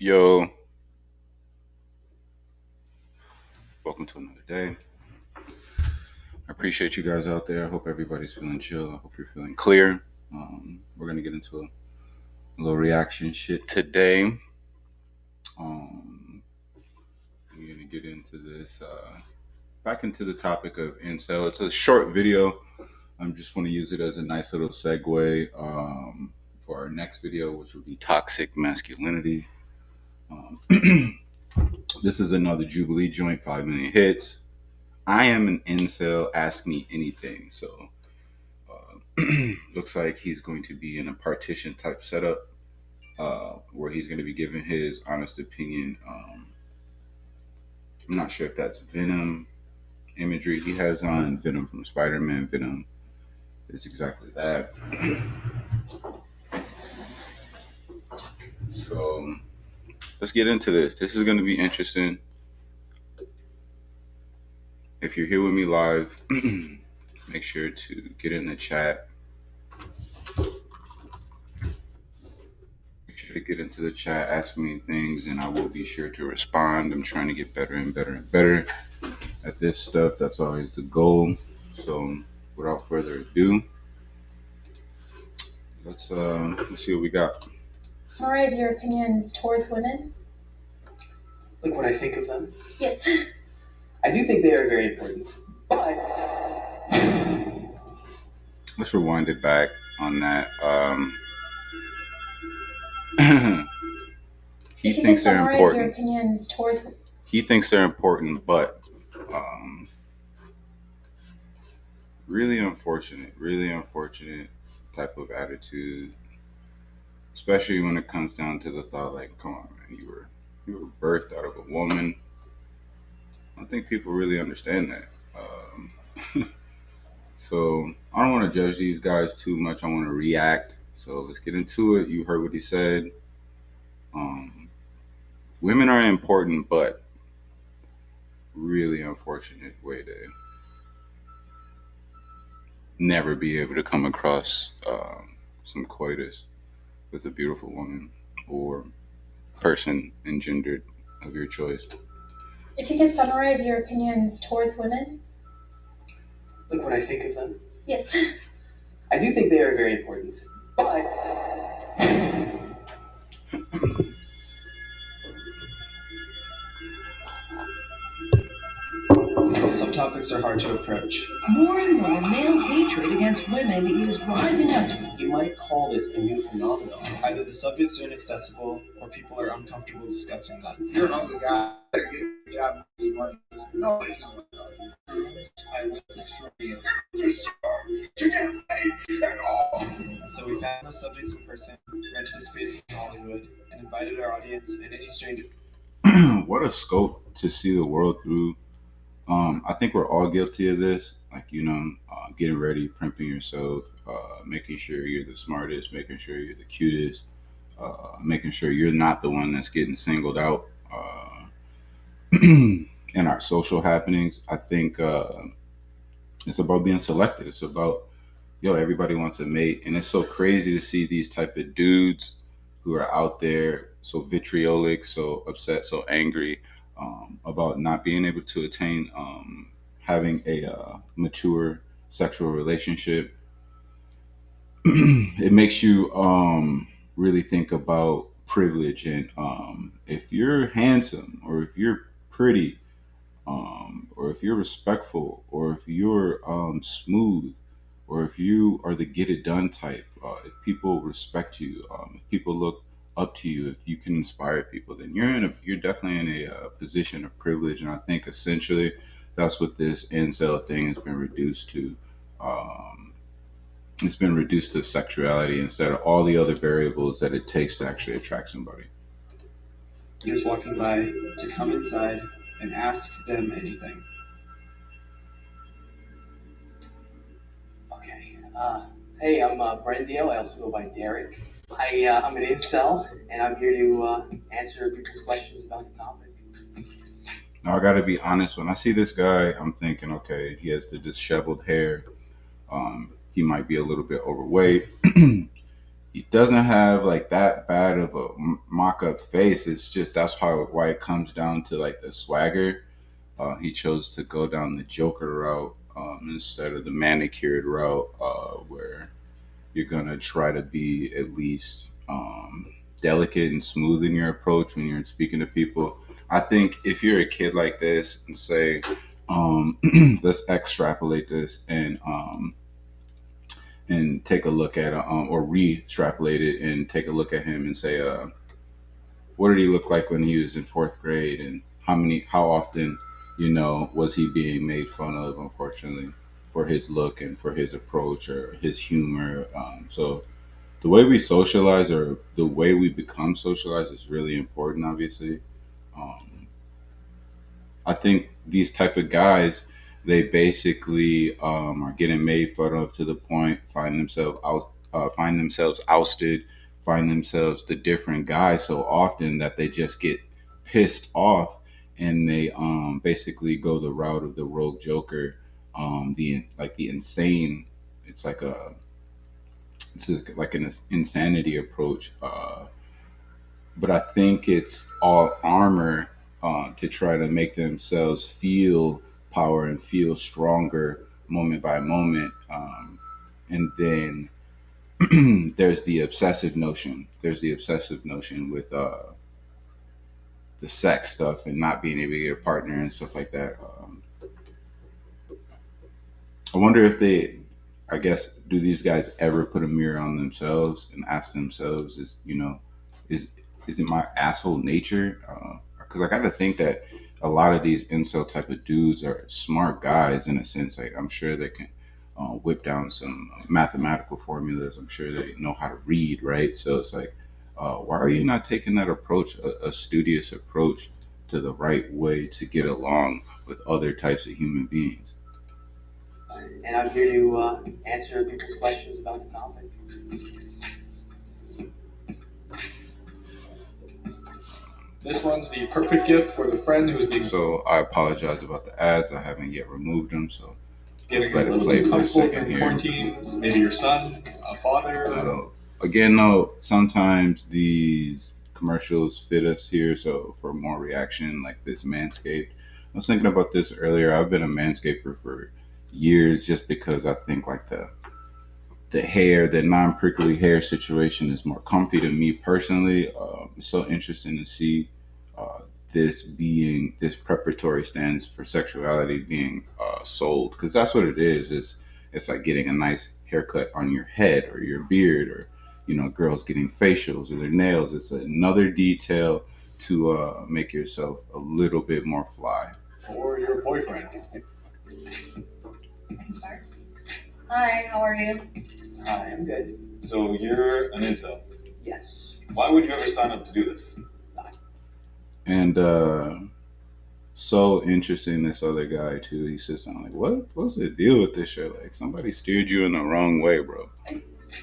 Yo, welcome to another day. I appreciate you guys out there. I hope everybody's feeling chill. I hope you're feeling clear. We're gonna get into a little reaction shit today. Um, we're gonna get into this back into the topic of incel. It's a short video. I just want to use it as a nice little segue for our next video, which will be toxic masculinity. Um, this is another Jubilee joint, 5 million hits. I am an incel. Ask me anything. So looks like he's going to be in a partition type setup where he's going to be giving his honest opinion. I'm not sure if that's Venom imagery he has on. Venom from Spider-Man. Venom is exactly that. So let's get into this. This is going to be interesting. If you're here with me live, make sure to get in the chat. Make sure to get into the chat, ask me things, and I will be sure to respond. I'm trying to get better and better and better at this stuff. That's always the goal. So without further ado, let's see what we got. Summarize your opinion towards women. Like what I think of them? Yes. I do think they are very important, but Let's rewind it back on that. He If you thinks could they're summarize your important. opinion towards He thinks they're important, but really unfortunate type of attitude, especially when it comes down to the thought, like, come on, man, you were birthed out of a woman. I don't think people really understand that. So I don't want to judge these guys too much. I want to react. So let's get into it. You heard what he said. Um, Women are important, but really unfortunate way to never be able to come across some coitus with a beautiful woman or person engendered of your choice. If you could summarize your opinion towards women. like what I think of them? Yes. I do think they are very important, but some topics are hard to approach. More and more male hatred against women is rising up. You might call this a new phenomenon. Either the subjects are inaccessible or people are uncomfortable discussing them. You're an ugly guy. Better get a job. Nobody's gonna love you. I will destroy you. You can't pay at all. So we found those subjects in person, rented a space in Hollywood, and invited our audience and any stranger. What a scope to see the world through. I think we're all guilty of this. Like, getting ready, primping yourself, making sure you're the smartest, making sure you're the cutest, making sure you're not the one that's getting singled out in our social happenings. I think it's about being selected. It's about, everybody wants a mate. And it's so crazy to see these type of dudes who are out there so vitriolic, so upset, so angry about not being able to attain having a mature sexual relationship. It makes you really think about privilege, and if you're handsome or if you're pretty, or if you're respectful, or if you're smooth, or if you are the get it done type, if people respect you, if people look up to you, if you can inspire people, then you're definitely in a position of privilege. And I think essentially that's what this incel thing has been reduced to. Um, it's been reduced to sexuality instead of all the other variables that it takes to actually attract somebody. Just walking by to come inside and ask them anything. Okay. Hey, I'm Brendio. I also go by Derek. I'm an incel, and I'm here to answer people's questions about the topic. Now I got to be honest. When I see this guy, I'm thinking, okay, he has the disheveled hair. He might be a little bit overweight. he doesn't have like that bad of a mock-up face. It's just that's how why it comes down to like the swagger. He chose to go down the Joker route instead of the manicured route, where you're gonna try to be at least delicate and smooth in your approach when you're speaking to people. I think if you're a kid like this and say, um, let's extrapolate this and take a look at or re-extrapolate it and take a look at him and say, what did he look like when he was in fourth grade, and how often, was he being made fun of, unfortunately, for his look and for his approach or his humor. So the way we socialize or the way we become socialized is really important, obviously. Um, I think these type of guys, they basically are getting made fun of to the point find themselves ousted, find themselves the different guys so often that they just get pissed off, and they basically go the route of the rogue Joker, the insane. It's like a like an insanity approach. But I think it's all armor to try to make themselves feel power and feel stronger moment by moment. And then there's the obsessive notion. There's the obsessive notion with the sex stuff and not being able to get a partner and stuff like that. I wonder if I guess, do these guys ever put a mirror on themselves and ask themselves, is is it my asshole nature? Because I got to think that a lot of these incel type of dudes are smart guys in a sense. Like I'm sure they can whip down some mathematical formulas. I'm sure they know how to read, right? So it's like, why are you not taking that approach, a studious approach to the right way to get along with other types of human beings? And I'm here to answer people's questions about the topic. This one's the perfect gift for the friend who's been So I apologize about the ads. I haven't yet removed them, so let's getting a let it little play too for a comfortable second during here. quarantine. Maybe your son, a father. Again, though, sometimes these commercials fit us here, so for more reaction, like this Manscaped. I was thinking about this earlier. I've been a Manscaper for years just because I think like the non prickly hair situation is more comfy to me personally. It's so interesting to see uh, this preparatory stance for sexuality being sold, because that's what it is. It's like getting a nice haircut on your head or your beard, or girls getting facials or their nails. It's another detail to make yourself a little bit more fly. Or your boyfriend. I can start. Hi, how are you? Hi, I'm good. So you're an incel. Yes. Why would you ever sign up to do this? And so interesting, this other guy too. He says something like, what's the deal with this shit? Like somebody steered you in the wrong way, bro.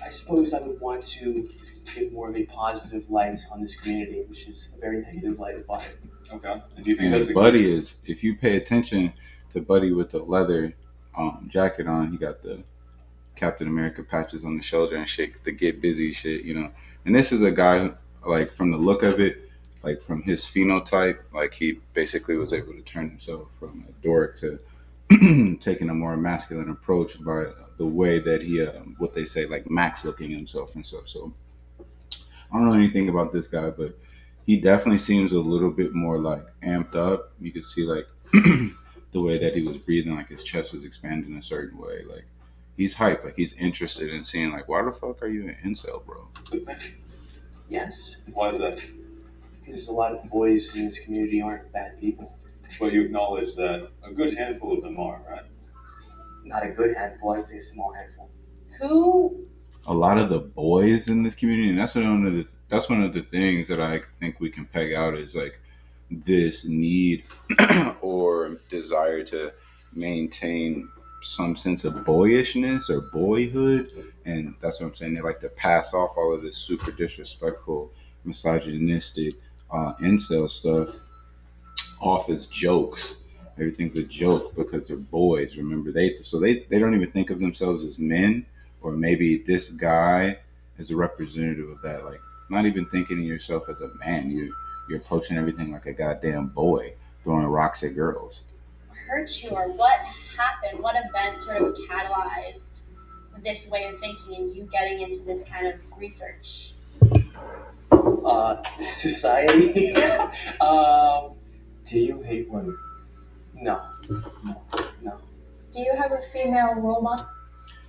I suppose I would want to give more of a positive light on this community, which is a very negative light about it. Okay. And do you think that's And a good? Buddy is, if you pay attention to Buddy with the leather jacket on, he got the Captain America patches on the shoulder and shit, the get busy shit. And this is a guy who, like, from the look of it, like from his phenotype, like he basically was able to turn himself from a dork to taking a more masculine approach by the way that he, what they say, like max looking himself and stuff. So I don't know anything about this guy, but he definitely seems a little bit more like amped up. You could see like the way that he was breathing, like his chest was expanding a certain way. Like he's hyped, like he's interested in seeing like, why the fuck are you an incel, bro? Yes, Why is that? because a lot of the boys in this community aren't bad people. But you acknowledge that a good handful of them are, right? Not a good handful, I'd say a small handful. Who? A lot of the boys in this community, and that's one of the things that I think we can peg out is like this need or desire to maintain some sense of boyishness or boyhood, and that's what I'm saying. They like to pass off all of this super disrespectful, misogynistic, incel stuff off as jokes. Everything's a joke because they're boys. Remember, they don't even think of themselves as men, or maybe this guy is a representative of that. Like, not even thinking of yourself as a man. You're approaching everything like a goddamn boy, throwing rocks at girls. Hurt you, or what happened? What event sort of catalyzed this way of thinking and you getting into this kind of research? Society. um, do you hate women? No, no, no. Do you have a female role model?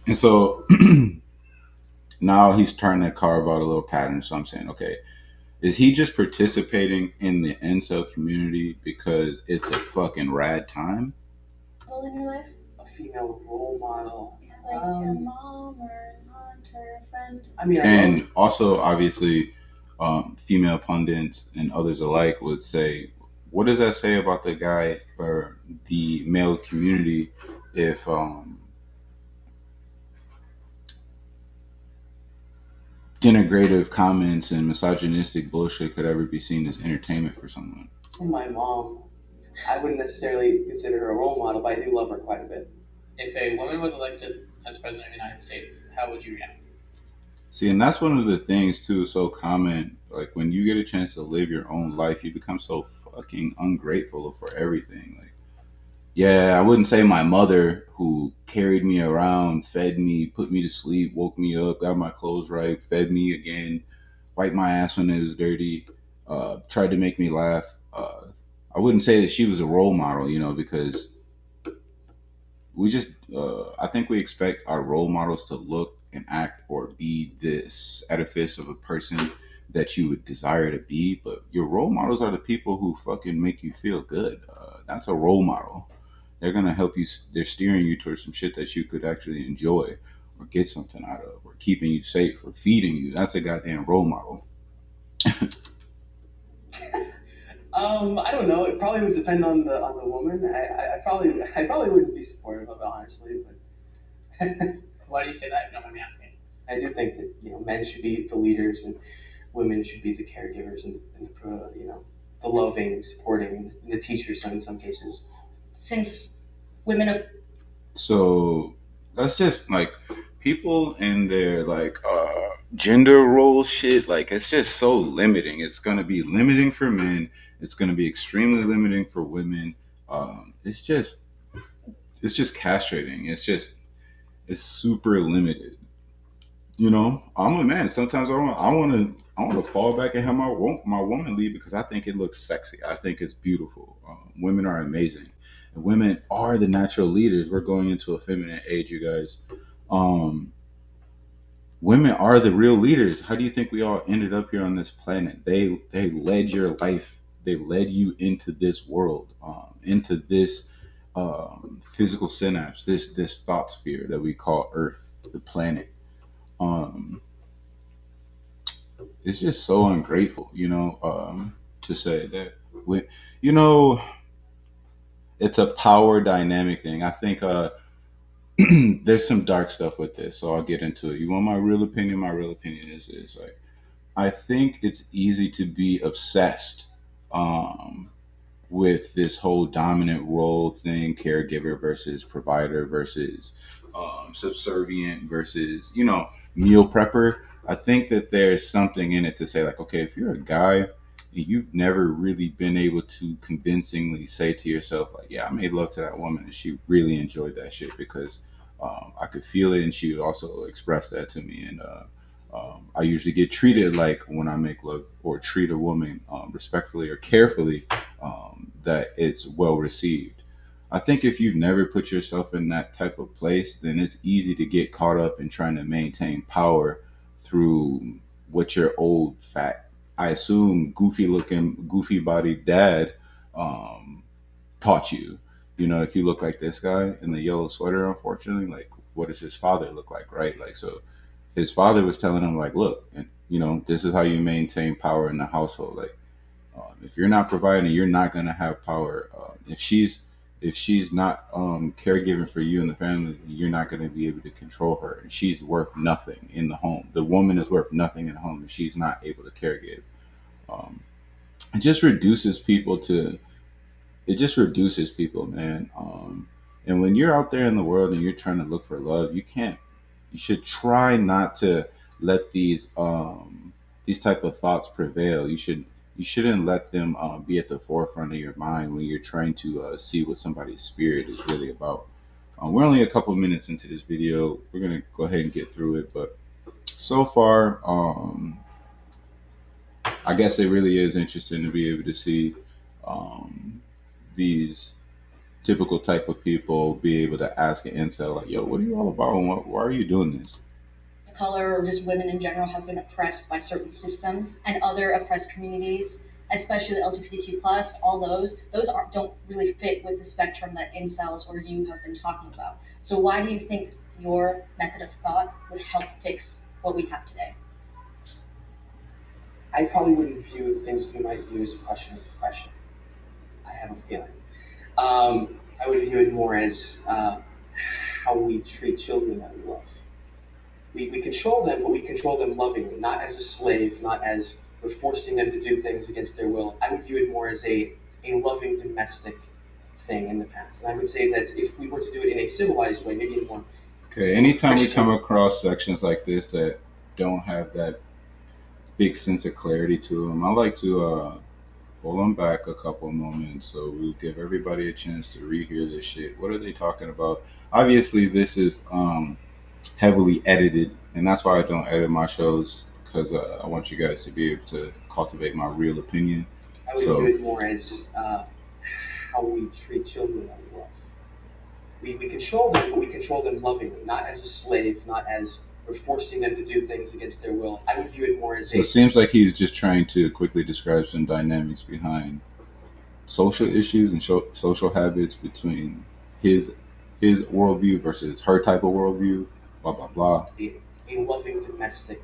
And so now he's trying to carve out a little pattern. So I'm saying, okay, is he just participating in the incel community because it's a fucking rad time? People in your life? A female role model. Yeah, like your mom or an aunt or a friend. I mean, I love. And also, obviously, female pundits and others alike would say, what does that say about the guy or the male community if denigrative comments and misogynistic bullshit could ever be seen as entertainment for someone? My mom, I wouldn't necessarily consider her a role model, but I do love her quite a bit. If a woman was elected as president of the United States, how would you react? See, and that's one of the things too, so common. Like when you get a chance to live your own life, you become so fucking ungrateful for everything. Like, yeah, I wouldn't say my mother who carried me around, fed me, put me to sleep, woke me up, got my clothes right, fed me again, wiped my ass when it was dirty, tried to make me laugh. I wouldn't say that she was a role model, because we just I think we expect our role models to look and act or be this edifice of a person that you would desire to be, but your role models are the people who fucking make you feel good. That's a role model. They're gonna help you. They're steering you towards some shit that you could actually enjoy or get something out of, or keeping you safe or feeding you. That's a goddamn role model. I don't know. It probably would depend on the woman. I probably wouldn't be supportive of it, honestly. But Why do you say that? If you don't mind me asking. I do think that men should be the leaders and women should be the caregivers and the loving, supporting, and the teachers in some cases. Since women of So that's just like people in their like gender role shit. Like it's just so limiting. It's gonna be limiting for men. It's gonna be extremely limiting for women. It's just castrating. It's super limited. I'm a man. Sometimes I want to fall back and have my woman lead because I think it looks sexy. I think it's beautiful. Women are amazing, and women are the natural leaders. We're going into a feminine age, you guys. Um, Women are the real leaders. How do you think we all ended up here on this planet? They led your life. They led you into this world, into this physical synapse, this thought sphere that we call Earth, the planet. Um, it's just so ungrateful, to say that we, you know, it's a power dynamic thing. I think there's some dark stuff with this, so I'll get into it. You want my real opinion? My real opinion is this: like, I think it's easy to be obsessed um, with this whole dominant role thing, caregiver versus provider versus subservient versus meal prepper. I think that there's something in it to say like, okay, if you're a guy and you've never really been able to convincingly say to yourself like, yeah, I made love to that woman and she really enjoyed that shit because I could feel it and she would also express that to me, and I usually get treated like when I make love or treat a woman respectfully or carefully, that it's well received. I think if you've never put yourself in that type of place, then it's easy to get caught up in trying to maintain power through what your old fat, I assume, goofy looking, goofy bodied dad um, taught you. If you look like this guy in the yellow sweater, unfortunately, like what does his father look like, right? Like, so his father was telling him like, look, and this is how you maintain power in the household. Like, if you're not providing, you're not gonna have power. If she's not caregiving for you and the family, you're not gonna be able to control her. And she's worth nothing in the home. The woman is worth nothing in the home if she's not able to caregive. Um, it just reduces people to. It just reduces people, man. And when you're out there in the world and you're trying to look for love, you can't. You should try not to let these type of thoughts prevail. You shouldn't let them be at the forefront of your mind when you're trying to see what somebody's spirit is really about. We're only a couple minutes into this video. We're gonna go ahead and get through it, but so far, I guess it really is interesting to be able to see um, these typical type of people be able to ask an incel like, "Yo, what are you all about? And why are you doing this?" Color or just women in general have been oppressed by certain systems and other oppressed communities, especially the LGBTQ plus. All those don't really fit with the spectrum that incels or you have been talking about. So why do you think your method of thought would help fix what we have today? I probably wouldn't view the things you might view as a question of depression. I have a feeling. I would view it more as how we treat children that we love. We control them, but we control them lovingly, not as a slave, not as we're forcing them to do things against their will. I would view it more as a loving domestic thing in the past. And I would say that if we were to do it in a civilized way, maybe Okay, more anytime we come Christian. across sections like this that don't have that big sense of clarity to them, I like to pull them back a couple moments so we give everybody a chance to rehear this shit. What are they talking about? Obviously, this is heavily edited, and that's why I don't edit my shows because I want you guys to be able to cultivate my real opinion. I would view So, it more as how we treat children that we love. We control them, but we control them lovingly, not as a slave, not as we're forcing them to do things against their will. I would view it more as so it a seems like he's just trying to quickly describe some dynamics behind social issues and social habits between his his worldview versus her type of worldview. Blah blah blah. a loving domestic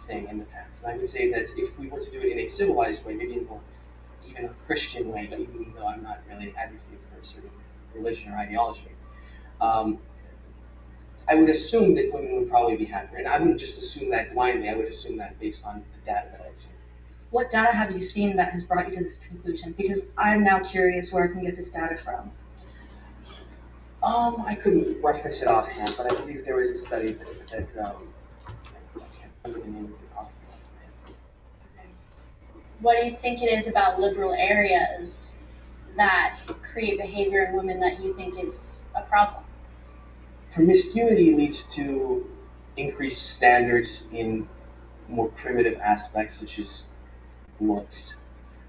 thing in the past. And I would say that if we were to do it in a civilized way, maybe in more even a Christian way, even though I'm not really advocating for a certain religion or ideology, um, I would assume that women would probably be happier. And I wouldn't just assume that blindly, I would assume that based on the data that I've seen. What data have you seen that has brought you to this conclusion? Because I'm now curious where I can get this data from. I couldn't reference it offhand, but I believe there was a study I can't remember the name of it off the top of my head. What do you think it is about liberal areas that create behavior in women that you think is a problem? Promiscuity leads to increased standards in more primitive aspects such as looks,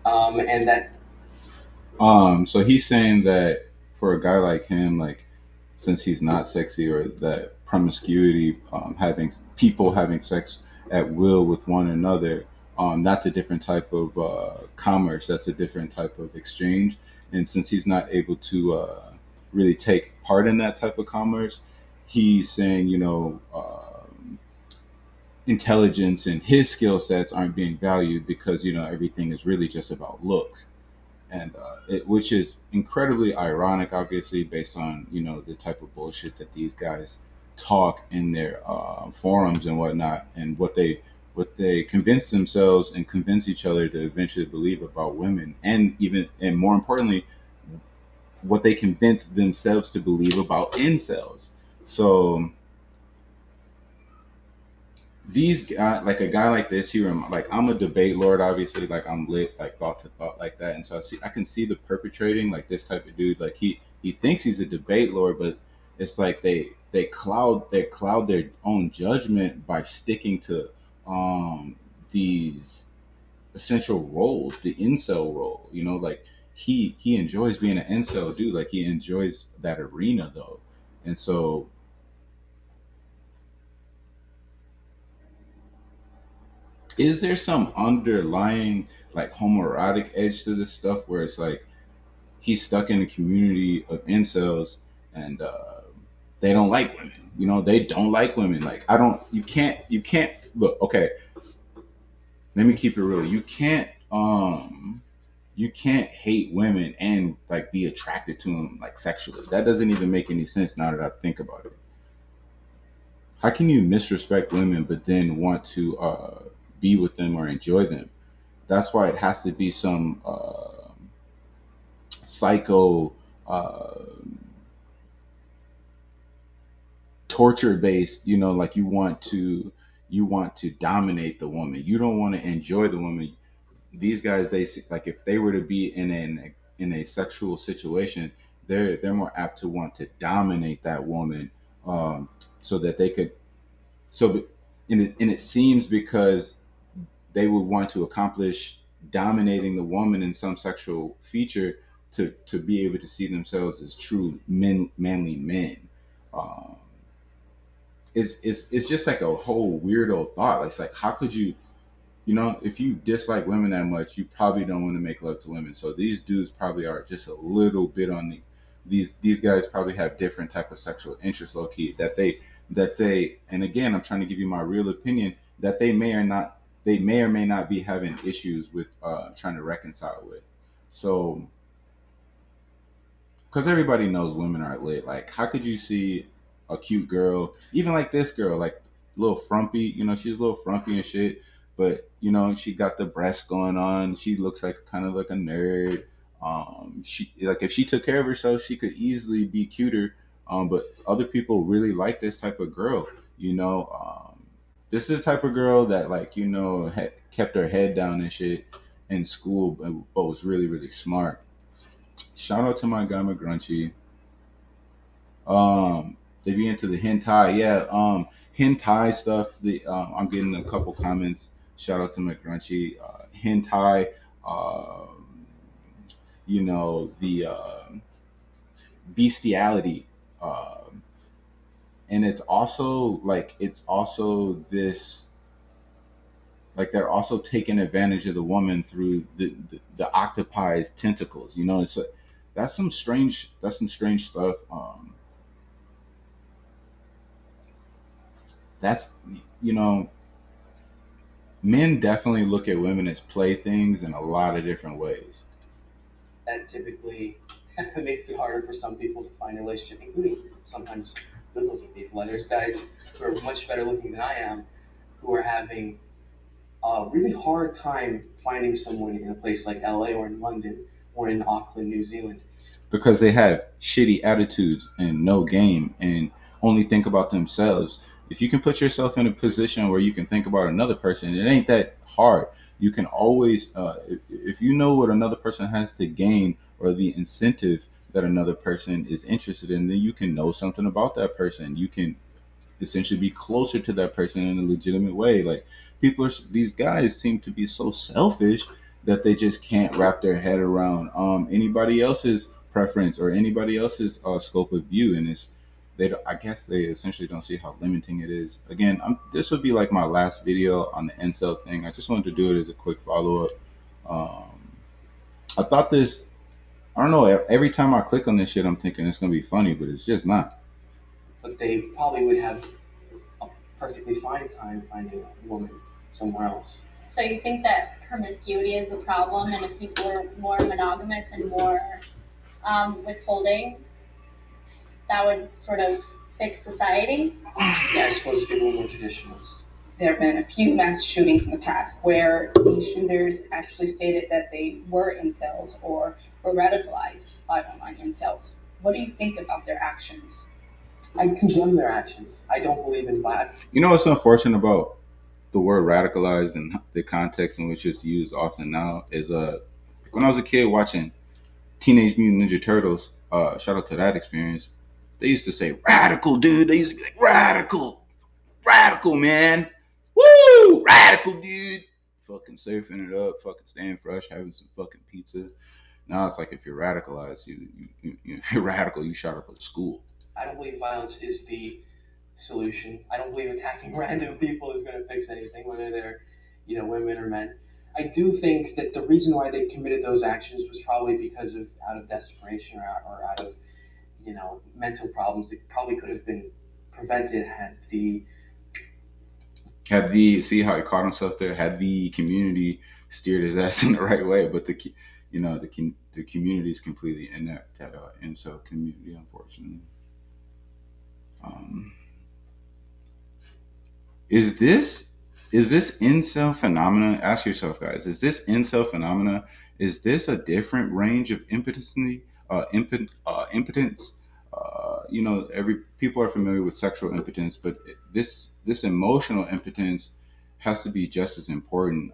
and that So he's saying that for a guy like him, like since he's not sexy or that promiscuity, having people having sex at will with one another, that's a different type of commerce. That's a different type of exchange. And since he's not able to really take part in that type of commerce, he's saying, intelligence and his skill sets aren't being valued because everything is really just about looks, and which is incredibly ironic, obviously, based on the type of bullshit that these guys talk in their forums and whatnot, and what they convince themselves and convince each other to eventually believe about women, and even and more importantly, what they convince themselves to believe about incels. So these guys, like a guy like this here, like I'm a debate lord, obviously, like I'm lit, like thought to thought like that, and so I can see the perpetrating, like this type of dude, like he thinks he's a debate lord, but it's like they cloud their own judgment by sticking to um these essential roles, the incel role, like he enjoys being an incel dude, like he enjoys that arena though, and so is there some underlying like homoerotic edge to this stuff where it's like he's stuck in a community of incels and they don't like women, they don't like women, like I don't you can't look, okay, let me keep it real, you can't hate women and like be attracted to them like sexually. That doesn't even make any sense now that I think about it. How can you misrespect women but then want to be with them or enjoy them? That's why it has to be some psycho uh, torture based. Like you want to you want to dominate the woman. You don't want to enjoy the woman. These guys, they like if they were to be in a sexual situation, they're more apt to want to dominate that woman, so that they could. So, and it seems because they would want to accomplish dominating the woman in some sexual feature to be able to see themselves as true manly men. Um, it's just like a whole weirdo thought. It's like, how could you, if you dislike women that much, you probably don't want to make love to women. So these dudes probably are just a little bit on these guys probably have different type of sexual interests, low key, that they and again, I'm trying to give you my real opinion, that they may or may not be having issues with trying to reconcile with. So because everybody knows women are lit. Like, how could you see a cute girl, even like this girl, like a little frumpy? She's a little frumpy and shit, but she got the breasts going on. She looks like kind of like a nerd. She like if she took care of herself, she could easily be cuter. But other people really like this type of girl. This is the type of girl that like had kept her head down and shit in school, but was really really smart. Shout out to my guy McGrunchy. They be into the hentai, yeah. Hentai stuff. I'm getting a couple comments. Shout out to McGrunchy. Hentai. Um, the bestiality, and it's also this, like, they're also taking advantage of the woman through the octopi's tentacles. That's some strange stuff. That's you know Men definitely look at women as playthings in a lot of different ways. That typically makes it harder for some people to find a relationship, including sometimes good looking people. And there's guys who are much better looking than I am who are having a really hard time finding someone in a place like LA or in London or in Auckland, New Zealand. Because they have shitty attitudes and no game and only think about themselves. If you can put yourself in a position where you can think about another person, it ain't that hard. You can always, if you know what another person has to gain or the incentive that another person is interested in, then you can know something about that person. You can essentially be closer to that person in a legitimate way. Like, these guys seem to be so selfish that they just can't wrap their head around anybody else's preference or anybody else's scope of view, and I guess they essentially don't see how limiting it is. Again, this would be like my last video on the Incel thing. I just wanted to do it as a quick follow up. Um, I thought this. I don't know. Every time I click on this shit, I'm thinking it's gonna be funny, but it's just not. But they probably would have a perfectly fine time finding a woman somewhere else. So you think that promiscuity is the problem, and if people are more monogamous and more withholding, that would sort of fix society? Yeah, I suppose people are more traditionalists. There have been a few mass shootings in the past where these shooters actually stated that they were incels or were radicalized by online incels. What do you think about their actions? I condemn their actions. I don't believe in black. You know what's unfortunate about the word radicalized and the context in which it's used often now is when I was a kid watching Teenage Mutant Ninja Turtles. Shout out to that experience. They used to say radical, dude. They used to be like radical, radical, man. Woo, radical, dude. Fucking surfing it up, fucking staying fresh, having some fucking pizza. Now it's like if you're radicalized, if you're radical, you shot up a school. I don't believe violence is the solution. I don't believe attacking random people is going to fix anything, whether they're, women or men. I do think that the reason why they committed those actions was probably because of out of desperation or out of, mental problems that probably could have been prevented Had the see how he caught himself there? Had the community steered his ass in the right way, but the community is completely inept at incel community, unfortunately. Um, is this incel phenomena? Ask yourself, guys. Is this incel phenomena? Is this a different range of impotency, impotence, every people are familiar with sexual impotence, but this emotional impotence has to be just as important.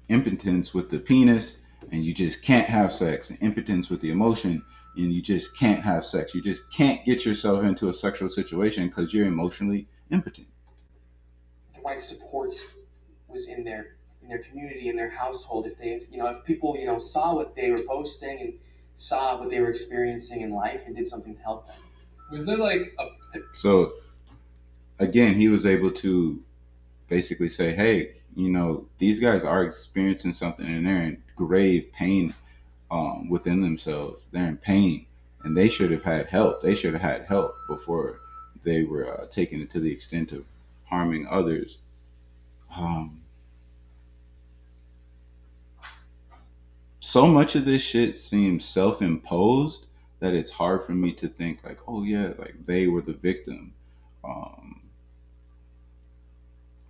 Impotence with the penis, and you just can't have sex, and impotence with the emotion, and you just can't have sex. You just can't get yourself into a sexual situation because you're emotionally impotent. The right support was in their community, in their household. If they, if people, saw what they were posting and saw what they were experiencing in life and did something to help them. Was there like a So again, he was able to basically say, hey, these guys are experiencing something and they're in grave pain within themselves. They're in pain and they should have had help. They should have had help before they were taking it to the extent of harming others. Um, so much of this shit seems self imposed that it's hard for me to think, like, oh, yeah, like they were the victim. Um,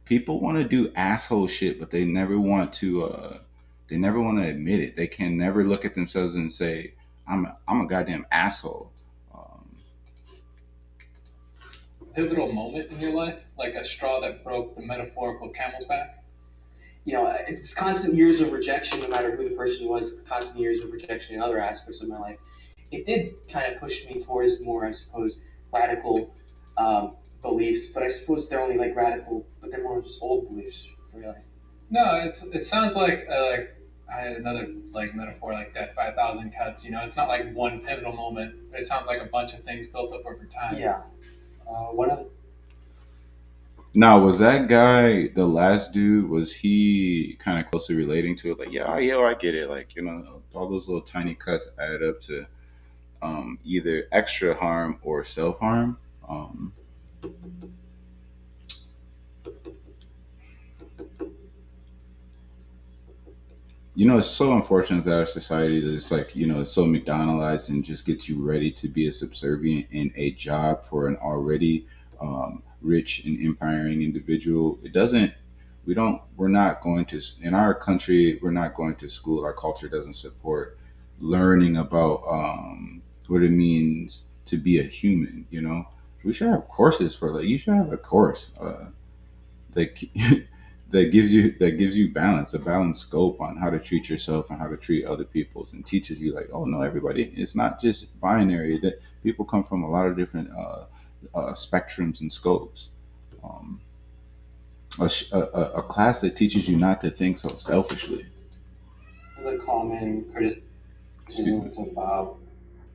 People want to do asshole shit, but they never want to admit it. They can never look at themselves and say, I'm a goddamn asshole. Um, pivotal moment in your life, like a straw that broke the metaphorical camel's back? It's constant years of rejection, no matter who the person was, constant years of rejection in other aspects of my life. It did kind of push me towards more, I suppose, radical beliefs, but I suppose they're only like radical, but they're more just old beliefs, really. No, it sounds like I had another like metaphor like death by a thousand cuts. It's not like one pivotal moment, but it sounds like a bunch of things built up over time. Yeah. One of the Now, was that guy the last dude? Was he kind of closely relating to it? Like, yeah, yo, I get it. Like, all those little tiny cuts add up to either extra harm or self harm. Um, it's so unfortunate that our society is like, it's so McDonaldized and just gets you ready to be a subservient in a job for an already rich and empiring individual. It doesn't, we're not going to, in our country, we're not going to school. Our culture doesn't support learning about what it means to be a human, We should have courses for that. You should have a course. That that gives you balance, a balanced scope on how to treat yourself and how to treat other people's, and teaches you like, oh no, everybody, it's not just binary. That people come from a lot of different spectrums and scopes. Um, a class that teaches you not to think so selfishly. the common Excuse me. criticisms about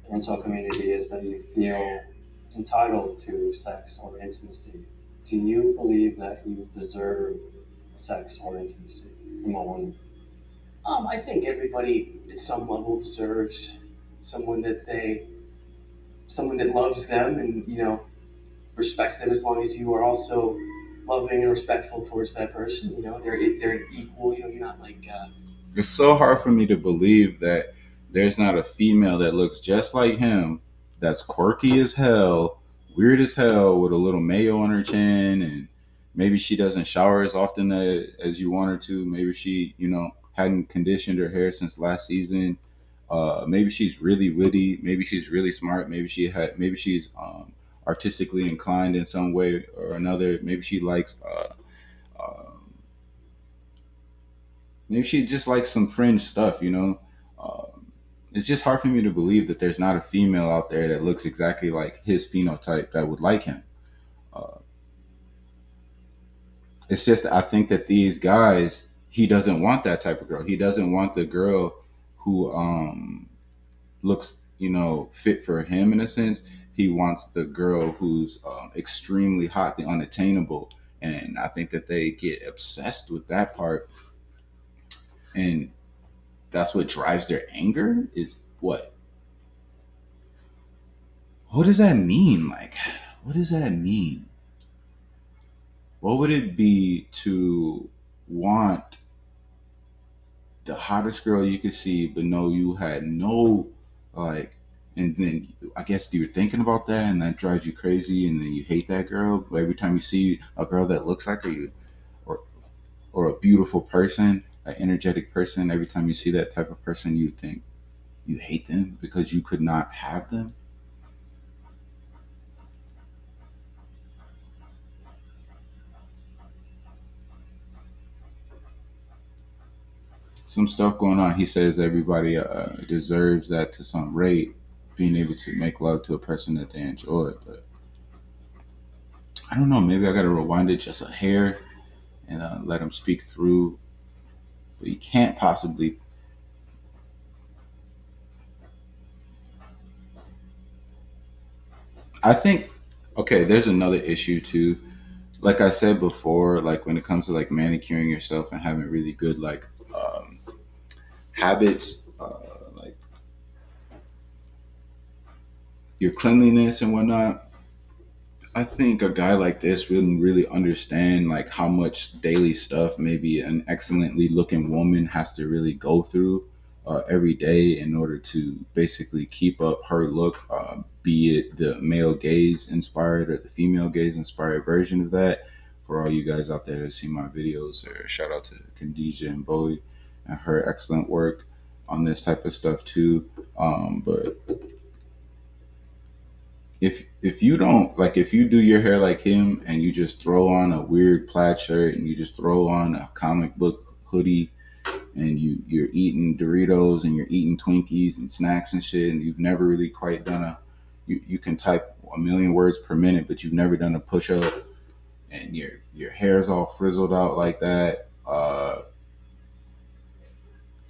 the mental community is that you feel entitled to sex or intimacy. Do you believe that you deserve sex or intimacy from a woman? I think everybody at some level deserves someone that they, someone that loves them and respects them, as long as you are also loving and respectful towards that person. They're equal. You're not like It's so hard for me to believe that there's not a female that looks just like him, that's quirky as hell, weird as hell, with a little mayo on her chin, and maybe she doesn't shower as often as you want her to. Maybe she, hadn't conditioned her hair since last season. Maybe she's really witty. Maybe she's really smart. Maybe she's artistically inclined in some way or another. Maybe she likes. Maybe she just likes some fringe stuff. It's just hard for me to believe that there's not a female out there that looks exactly like his phenotype that would like him. Uh, it's just I think that these guys, he doesn't want that type of girl. He doesn't want the girl who looks, fit for him in a sense. He wants the girl who's extremely hot, the unattainable, and I think that they get obsessed with that part, and that's what drives their anger. Is what does that mean? Like, what does that mean? What would it be to want the hottest girl you could see, but know you had no, like, and then I guess you're thinking about that, and that drives you crazy, and then you hate that girl. But every time you see a girl that looks like her, or or a beautiful person, an energetic person, every time you see that type of person, you think, You hate them because you could not have them. Some stuff going on. He says everybody deserves that to some rate, being able to make love to a person that they enjoy. But I don't know. Maybe I got to rewind it just a hair and let him speak through. But he can't possibly. I think. Okay, there's another issue too. Like I said before, like when it comes to like manicuring yourself and having really good like habits, like your cleanliness and whatnot. I think a guy like this wouldn't really understand like how much daily stuff maybe an excellently looking woman has to really go through every day in order to basically keep up her look, be it the male gaze inspired or the female gaze inspired version of that. For all you guys out there that see my videos, or shout out to Khadijah and Bowie and her excellent work on this type of stuff too. But if you don't like if you do your hair like him and you just throw on a weird plaid shirt and you just throw on a comic book hoodie and you're eating Doritos and you're eating Twinkies and snacks and shit and you've never really quite done you can type a million words per minute but you've never done a push up and your hair's all frizzled out like that.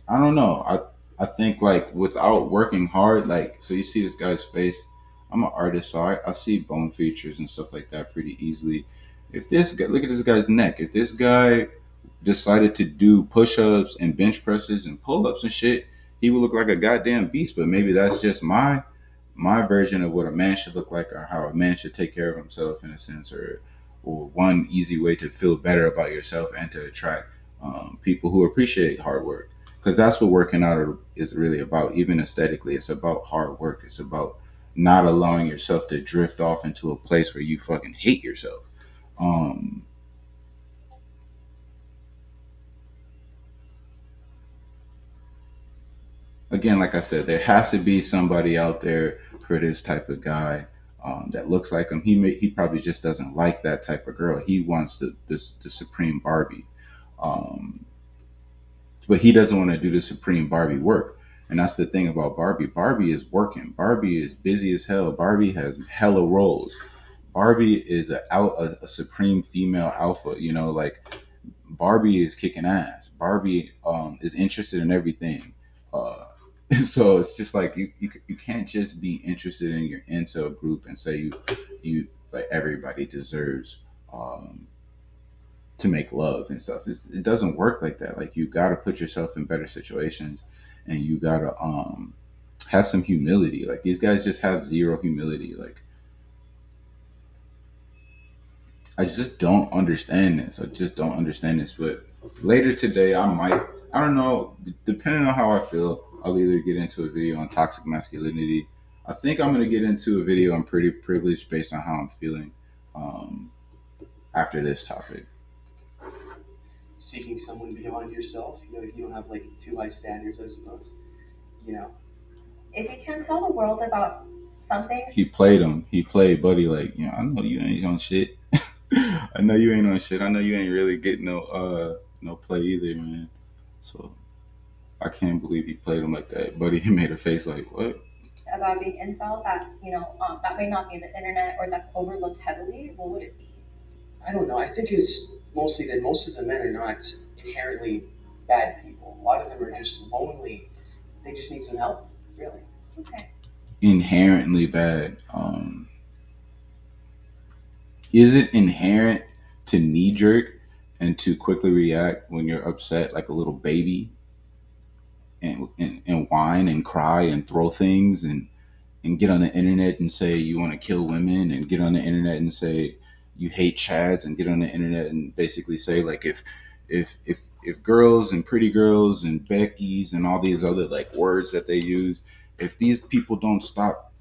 I don't know. I think like without working hard, like so you see this guy's face. I'm an artist, so I see bone features and stuff like that pretty easily. If this guy look at this guy's neck, if this guy decided to do push-ups and bench presses and pull-ups and shit, he would look like a goddamn beast. But maybe that's just my version of what a man should look like or how a man should take care of himself in a sense or one easy way to feel better about yourself and to attract people who appreciate hard work because that's what working out is really about. Even aesthetically, it's about hard work. It's about not allowing yourself to drift off into a place where you fucking hate yourself. um Again, like I said, there has to be somebody out there for this type of guy that looks like him. He probably just doesn't like that type of girl. He wants the supreme Barbie. um but he doesn't want to do the supreme Barbie work. And that's the thing about Barbie. Barbie is working. Barbie is busy as hell. Barbie has hella roles. Barbie is a supreme female alpha. You know, like Barbie is kicking ass. Barbie is interested in everything. Uh, so it's just like you can't just be interested in your incel group and say you like everybody deserves um, to make love and stuff. It doesn't work like that. Like you got to put yourself in better situations, and you got to have some humility. Like these guys just have zero humility. Like I just don't understand this. I just don't understand this. But later today, I might. I don't know. Depending on how I feel, I'll either get into a video on toxic masculinity. I think I'm gonna get into a video on pretty privileged based on how I'm feeling um, after this topic. Seeking someone beyond yourself. You know, you don't have like too high standards, I suppose. You know, If you can't tell the world about something, He played him. He played Buddy like, I know you ain't on shit. I know you ain't on shit. I know you ain't really getting no play either, man. So I can't believe he played him like that. Buddy he made a face like, what? about being incel that that may not be the internet or that's overlooked heavily, what would it be? I don't know. I think it's mostly that most of the men are not inherently bad people. A lot of them are just lonely. They just need some help, really. Okay. Inherently bad. Is it inherent to knee jerk and to quickly react when you're upset like a little baby and whine and cry and throw things and get on the internet and say you want to kill women and get on the internet and say you hate chads and get on the internet and basically say like if girls and pretty girls and Becky's and all these other like words that they use, if these people don't stop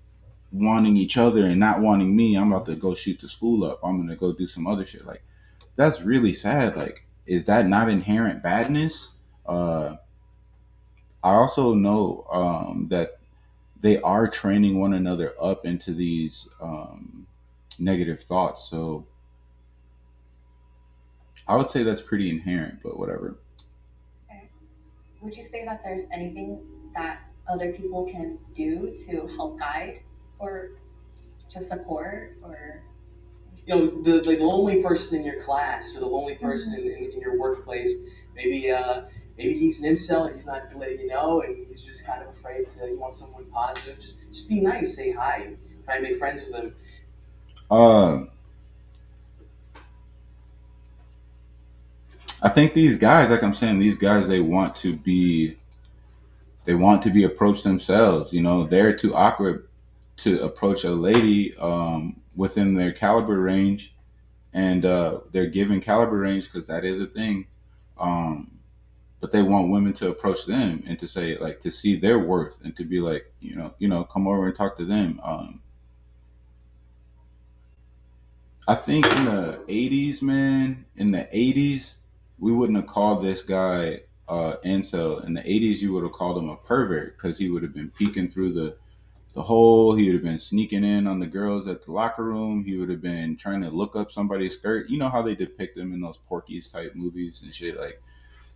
wanting each other and not wanting me, I'm about to go shoot the school up. I'm gonna go do some other shit. Like that's really sad. Like, is that not inherent badness? Uh, I also know that they are training one another up into these negative thoughts. So I would say that's pretty inherent, but whatever. Okay. Would you say that there's anything that other people can do to help guide or to support or the lonely person in your class or the lonely person in your workplace. Maybe maybe he's an incel and he's not letting you know, and he's just kind of afraid to. He wants someone positive. Just be nice, say hi, and try and make friends with him. Um, I think these guys, like I'm saying, these guys they want to be approached themselves. You know, they're too awkward to approach a lady within their caliber range, and they're given caliber range because that is a thing. Um, but they want women to approach them and to say like to see their worth and to be like come over and talk to them. I think in the '80s, man, in the '80s, we wouldn't have called this guy incel. In the '80s, you would have called him a pervert because he would have been peeking through the hole. He would have been sneaking in on the girls at the locker room. He would have been trying to look up somebody's skirt. You know how they depict them in those Porky's type movies and shit. Like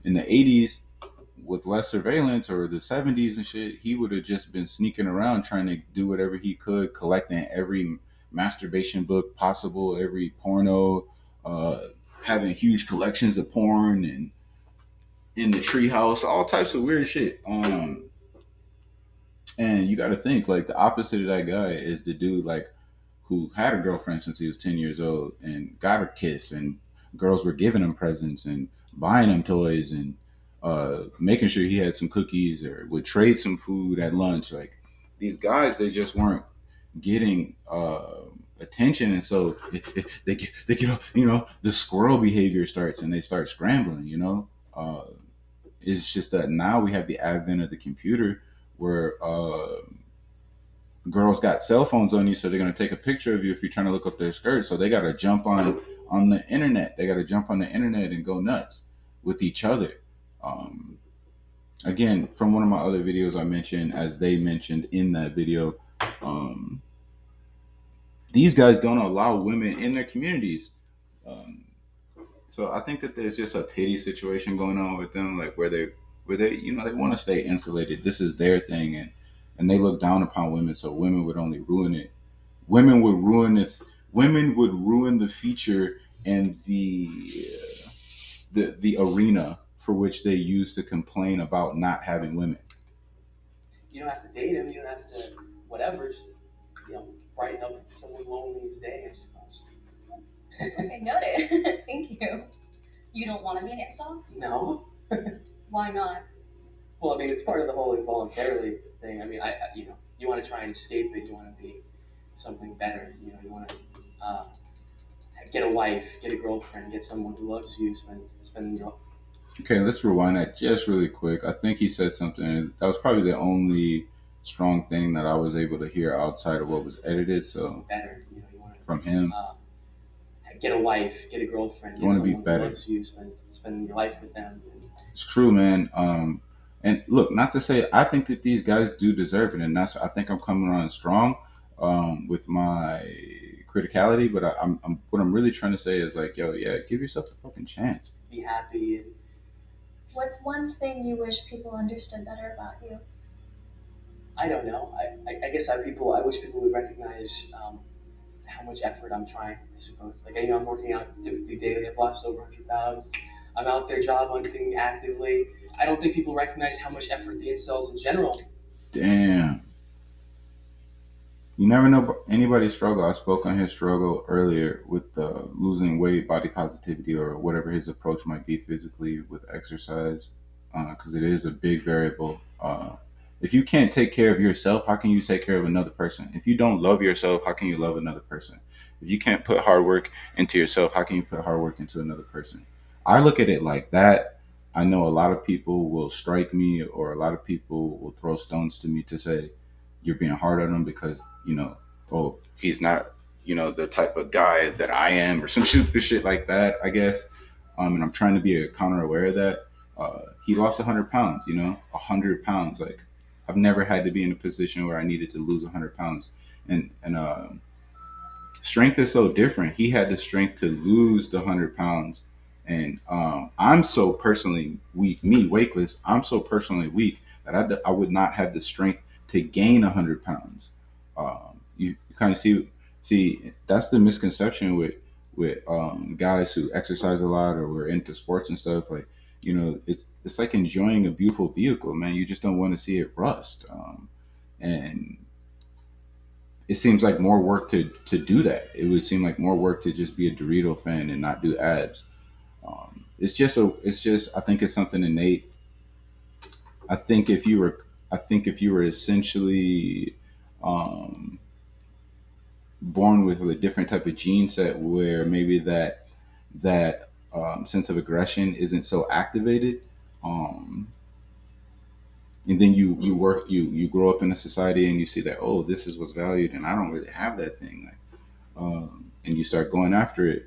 in the '80s, with less surveillance, or the '70s and shit, he would have just been sneaking around trying to do whatever he could, collecting every masturbation book possible, every porno, uh, having huge collections of porn and in the treehouse, all types of weird shit. And you got to think like the opposite of that guy is the dude like who had a girlfriend since he was 10 years old and got a kiss, and girls were giving him presents and buying him toys and making sure he had some cookies or would trade some food at lunch. Like these guys, they just weren't getting attention, and so they get the squirrel behavior starts and they start scrambling. It's just that now we have the advent of the computer where girls got cell phones on you, so they're gonna take a picture of you if you're trying to look up their skirt. So they gotta jump on the internet. They gotta jump on the internet and go nuts with each other. Um, Again, from one of my other videos, I mentioned, as they mentioned in that video, um, these guys don't allow women in their communities. Um, so I think that there's just a pity situation going on with them, like where they they want to stay insulated. This is their thing, and they look down upon women, so women would only ruin it. Women would ruin it. Women would ruin the feature and the arena for which they use to complain about not having women. You don't have to date him. You don't have to whatever. Just brighten up someone lonely's day, I suppose. okay, noted. Thank you. You don't want to be an incel? No. Why not? Well, I mean, it's part of the whole involuntarily thing. I mean, you want to try and escape it. You want to be something better. You want to uh, get a wife, get a girlfriend, get someone who loves you, spend Okay, let's rewind that just really quick. I think he said something that was probably the only strong thing that I was able to hear outside of what was edited. So better. You want from to him, get a wife, get a girlfriend, you get want to be someone who better. loves you, spend your life with them. It's true, man. And look, not to say I think that these guys do deserve it, and that's I think I'm coming on strong with my criticality. But I'm what I'm really trying to say is like, yo, yeah, give yourself a fucking chance. Be happy. And What's one thing you wish people understood better about you? I don't know. I guess I wish people would recognize how much effort I'm trying. I suppose. Like I'm working out typically daily. I've lost over 100 pounds. I'm out there job hunting actively. I don't think people recognize how much effort the incels in general. Damn. You never know anybody's struggle. I spoke on his struggle earlier with losing weight, body positivity, or whatever his approach might be physically with exercise, because it is a big variable. If you can't take care of yourself, how can you take care of another person? If you don't love yourself, how can you love another person? If you can't put hard work into yourself, how can you put hard work into another person? I look at it like that. I know a lot of people will strike me, or a lot of people will throw stones to me to say, you're being hard on him because oh, he's not the type of guy that I am or some stupid shit like that, I guess. And I'm trying to be a counter aware of that. He lost 100 pounds. 100 pounds. Like I've never had to be in a position where I needed to lose 100 pounds, and strength is so different. He had the strength to lose the 100 pounds, and I'm so personally weak. Me, Wakeless, I'm so personally weak that I would not have the strength to gain 100 pounds. You kind of see that's the misconception with guys who exercise a lot or were into sports and stuff. Like it's like enjoying a beautiful vehicle, man. You just don't want to see it rust. And it seems like more work to do that. It would seem like more work to just be a Dorito fan and not do abs. It's just I think it's something innate. I think if you were I think if you were essentially um, born with a different type of gene set where maybe that sense of aggression isn't so activated, um, and then you grow up in a society and you see that, oh, this is what's valued and I don't really have that thing. Like, and you start going after it,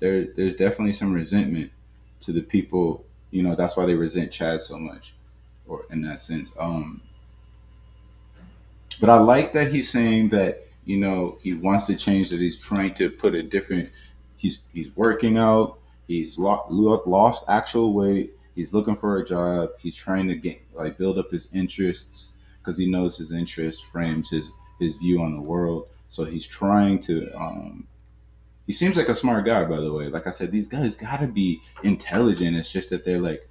there's definitely some resentment to the people. That's why they resent Chad so much, or in that sense. But I like that he's saying that he wants to change. That he's trying to put a different. He's working out. He's lost actual weight. He's looking for a job. He's trying to get like build up his interests because he knows his interest frames his view on the world. So he's trying to he seems like a smart guy, by the way. Like I said, these guys gotta be intelligent. It's just that they're like,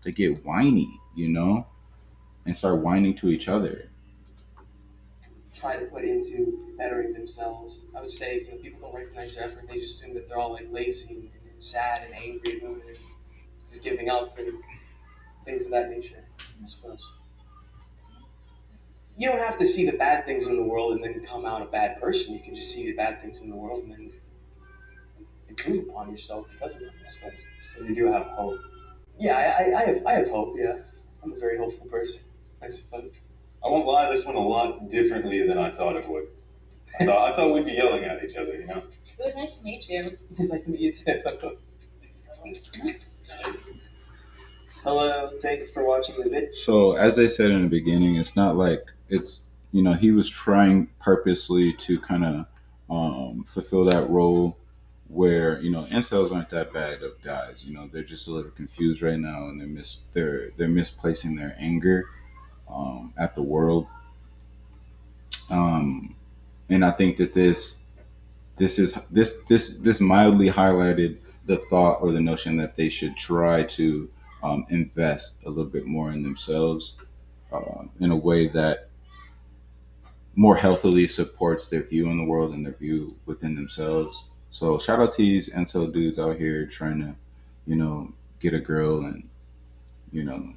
they get whiny, and start whining to each other. Try to put into bettering themselves. I would say, people don't recognize their effort. They just assume that they're all like lazy and sad and angry and just giving up and things of that nature. I suppose you don't have to see the bad things in the world and then come out a bad person. You can just see the bad things in the world and then improve upon yourself because of them. I suppose. So you do have hope. Yeah, I have hope. Yeah, I'm a very hopeful person. I suppose. I won't lie, this went a lot differently than I thought it would. I thought we'd be yelling at each other. It was nice to meet you. It was nice to meet you too. Hello, thanks for watching the video. So as I said in the beginning, it's not like it's he was trying purposely to kind of fulfill that role where incels aren't that bad of guys. They're just a little confused right now, and they're misplacing their anger at the world. And I think that this mildly highlighted the thought or the notion that they should try to invest a little bit more in themselves in a way that more healthily supports their view on the world and their view within themselves. So shout out to these Incel dudes out here trying to, get a girl and, you know,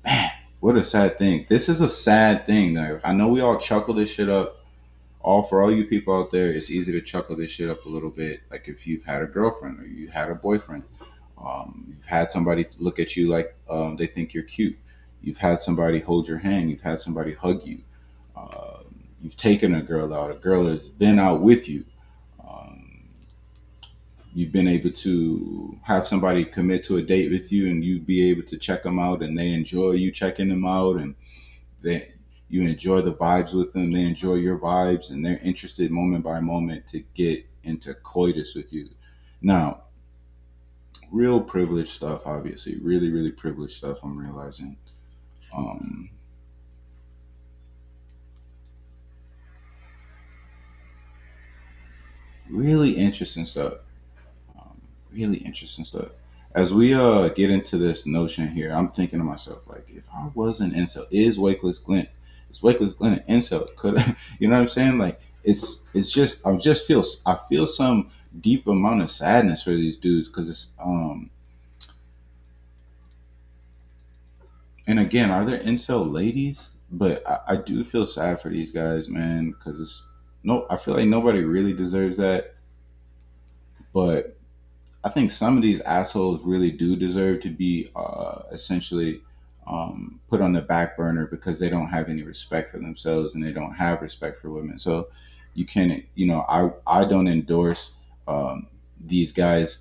man, what a sad thing. This is a sad thing. Now, I know we all chuckle this shit up. For all you people out there, it's easy to chuckle this shit up a little bit. Like if you've had a girlfriend or you had a boyfriend, you've had somebody look at you like they think you're cute. You've had somebody hold your hand. You've had somebody hug you. You've taken a girl out. A girl has been out with you. Um, you've been able to have somebody commit to a date with you, and you be able to check them out, and they enjoy you checking them out, and they you enjoy the vibes with them. They enjoy your vibes, and they're interested moment by moment to get into coitus with you. Now, real privileged stuff, obviously, really, really privileged stuff. I'm realizing. Um, really interesting stuff. Um, really interesting stuff. As we get into this notion here, I'm thinking to myself, like, if I was an incel, is Wakeless Glenn an incel? Could you know what I'm saying? Like, it's just I feel some deep amount of sadness for these dudes because it's and again, are there incel ladies? But I do feel sad for these guys, man, because it's no, I feel like nobody really deserves that, but I think some of these assholes really do deserve to be essentially put on the back burner because they don't have any respect for themselves and they don't have respect for women. So you can, I don't endorse these guys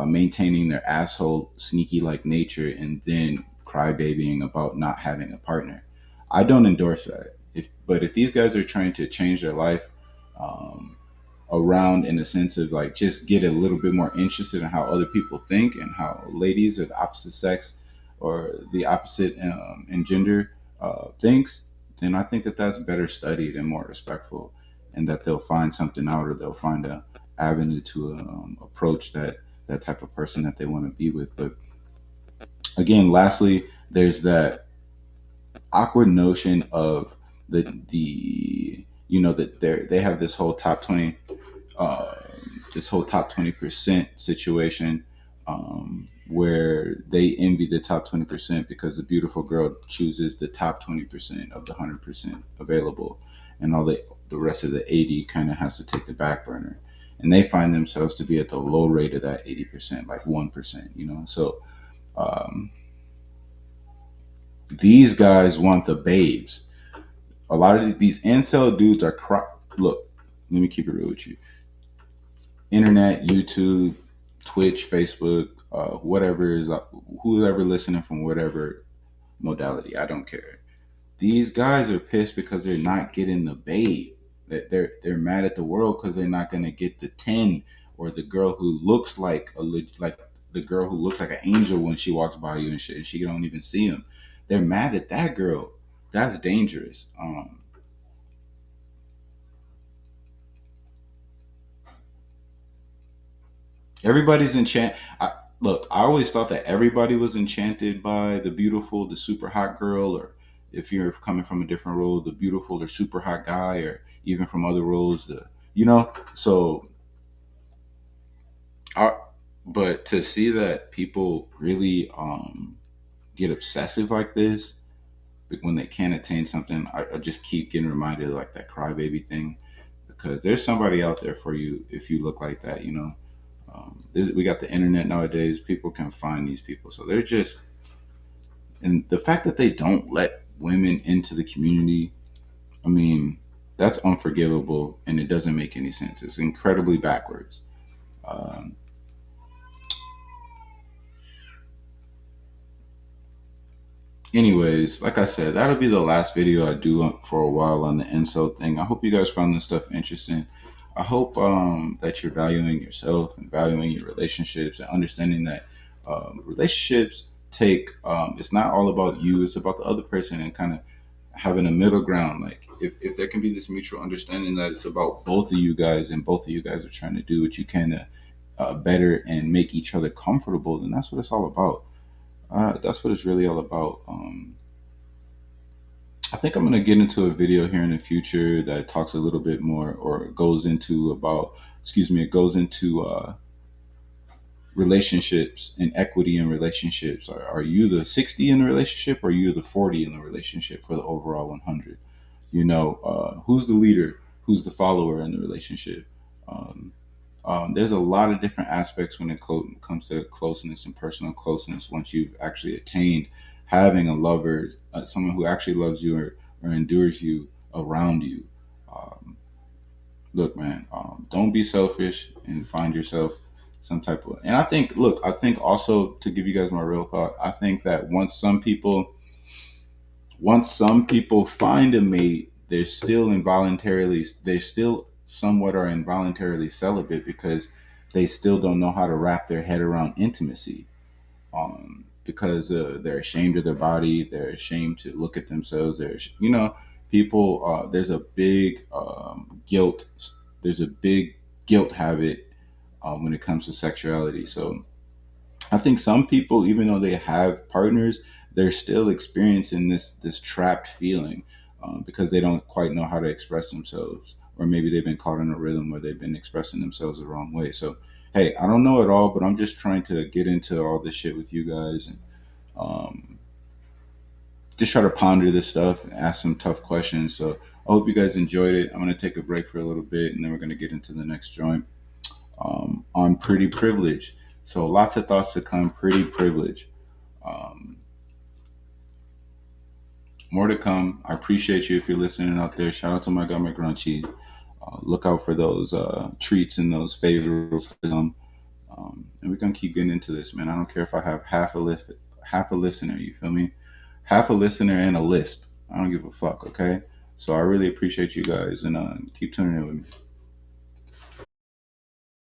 maintaining their asshole sneaky like nature and then crybabying about not having a partner. I don't endorse that. But if these guys are trying to change their life, um, around in a sense of like just get a little bit more interested in how other people think and how ladies of the opposite sex or the opposite in gender thinks, then I think that that's better studied and more respectful, and that they'll find something out or they'll find a avenue to approach that type of person that they want to be with. But again, lastly, there's that awkward notion of the that they have uh, this whole top 20% situation, where they envy the top 20% because the beautiful girl chooses the top 20% of the 100% available, and all the rest of the 80 kind of has to take the back burner, and they find themselves to be at the low rate of that 80%, like 1%. So um, these guys want the babes. A lot of these incel dudes are look. Let me keep it real with you. Internet, YouTube, Twitch, Facebook, whatever is whoever listening from whatever modality, I don't care. These guys are pissed because they're not getting the babe. They're mad at the world because they're not gonna get the 10, or the girl who looks like like the girl who looks like an angel when she walks by you and shit, and she don't even see him. They're mad at that girl. That's dangerous. Everybody's enchanted. Look, I always thought that everybody was enchanted by the beautiful, the super hot girl, or if you're coming from a different role, the beautiful or super hot guy, or even from other roles, So, I, but to see that people really get obsessive like this when they can't attain something, I just keep getting reminded of like that crybaby thing, because there's somebody out there for you if you look like that. We got the internet nowadays. People can find these people, so they're just, and the fact that they don't let women into the community. I mean, that's unforgivable, and it doesn't make any sense. It's incredibly backwards. Um, Anyways, like I said, that'll be the last video I do for a while on the incel thing. I hope you guys found this stuff interesting. I hope that you're valuing yourself and valuing your relationships and understanding that relationships take, it's not all about you, it's about the other person, and kind of having a middle ground. Like if there can be this mutual understanding that it's about both of you guys, and both of you guys are trying to do what you can to better and make each other comfortable, then that's what it's all about. That's what it's really all about. I think I'm gonna get into a video here in the future that talks a little bit more, or goes into about, excuse me, it goes into relationships and equity in relationships. Are you the 60 in the relationship, or are you the 40 in the relationship for the overall 100? Who's the leader, who's the follower in the relationship? Um, there's a lot of different aspects when it comes to closeness and personal closeness. Once you've actually attained having a lover, someone who actually loves you, or endures you around you. Um, Look, man, don't be selfish and find yourself some type of. And I think also, to give you guys my real thought, I think that once some people find a mate, they still somewhat are involuntarily celibate, because they still don't know how to wrap their head around intimacy. Because they're ashamed of their body, they're ashamed to look at themselves. People. There's a big guilt habit when it comes to sexuality. So I think some people, even though they have partners, they're still experiencing this trapped feeling, because they don't quite know how to express themselves, or maybe they've been caught in a rhythm where they've been expressing themselves the wrong way. So, hey, I don't know it all, but I'm just trying to get into all this shit with you guys, and um, just try to ponder this stuff and ask some tough questions. So I hope you guys enjoyed it. I'm gonna take a break for a little bit, and then we're gonna get into the next joint on pretty privilege. So lots of thoughts to come. Pretty privilege. Um, More to come. I appreciate you if you're listening out there. Shout out to my guy McGrunchy. Look out for those treats and those favors to come. And we're gonna keep getting into this, man. I don't care if I have half a listener. You feel me? Half a listener and a lisp. I don't give a fuck. Okay. So I really appreciate you guys, and keep tuning in with me.